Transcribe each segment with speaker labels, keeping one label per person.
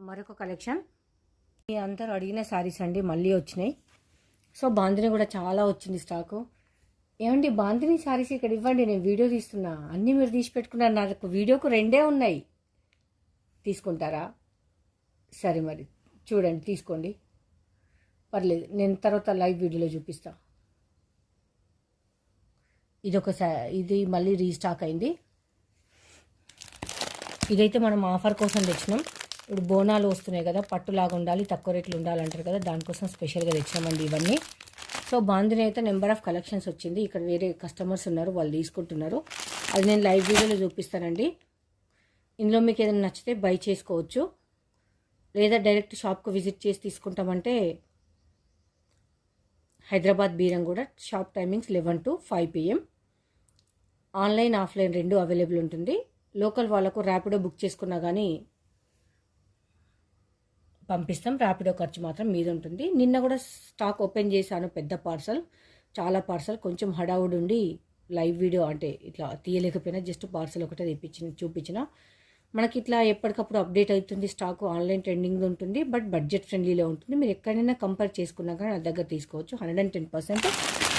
Speaker 1: మరొక కలెక్షన్ మీ అందరూ అడిగిన శారీస్ అండి, మళ్ళీ వచ్చినాయి. సో బాందిని కూడా చాలా వచ్చింది స్టాకు. ఏమండి బాందిని శారీస్ ఇక్కడ ఇవ్వండి, నేను వీడియో తీస్తున్నా. అన్నీ మీరు తీసి పెట్టుకున్నారు, నాకు వీడియోకు 2 ఉన్నాయి. తీసుకుంటారా? సరే మరి చూడండి, తీసుకోండి, పర్లేదు. నేను తర్వాత లైవ్ వీడియోలో చూపిస్తా. ఇది మళ్ళీ రీస్టాక్ అయింది. ఇదైతే మనం ఆఫర్ కోసం తెచ్చినాం. ఇప్పుడు బోనాలు వస్తున్నాయి కదా, పట్టులాగా ఉండాలి, తక్కువ రేట్లు ఉండాలంటారు కదా, దానికోసం స్పెషల్గా తెచ్చినామండి ఇవన్నీ. సో బాందిని అయితే నెంబర్ ఆఫ్ కలెక్షన్స్ వచ్చింది. ఇక్కడ వేరే కస్టమర్స్ ఉన్నారు, వాళ్ళు తీసుకుంటున్నారు. అది నేను లైవ్ వీడియోలో చూపిస్తానండి. ఇందులో మీకు ఏదైనా నచ్చితే బై చేసుకోవచ్చు, లేదా డైరెక్ట్ షాప్కు విజిట్ చేసి తీసుకుంటామంటే Hyderabad Beeramguda, shop timings 11 to 5 PM. Online offline 2 available ఉంటుంది. లోకల్ వాళ్ళకు ర్యాపిడో బుక్ చేసుకున్నా కానీ పంపిస్తాం. ర్యాపిడో ఖర్చు మాత్రం మీద ఉంటుంది. నిన్న కూడా స్టాక్ ఓపెన్ చేశాను, పెద్ద పార్సల్, చాలా పార్సల్. కొంచెం హడావుడి ఉండి లైవ్ వీడియో అంటే ఇట్లా తీయలేకపోయినా, జస్ట్ పార్సల్ ఒకటే చూపించిన. మనకి ఇట్లా ఎప్పటికప్పుడు అప్డేట్ అవుతుంది స్టాక్. ఆన్లైన్ ట్రెండింగ్ ఉంటుంది, బట్ బడ్జెట్ ఫ్రెండ్లీలో ఉంటుంది. మీరు ఎక్కడైనా కంపేర్ చేసుకున్నా కానీ నా దగ్గర తీసుకోవచ్చు. 110%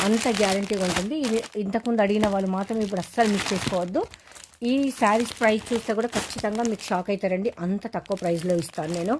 Speaker 1: అంత గ్యారంటీగా ఉంటుంది. ఇది ఇంతకుముందు అడిగిన వాళ్ళు మాత్రం ఇప్పుడు అస్సలు మిస్ చేసుకోవద్దు. ఈ శారీస్ ప్రైస్ చూస్తే కూడా ఖచ్చితంగా మీకు షాక్ అవుతారండి, అంత తక్కువ ప్రైస్లో ఇస్తాను నేను.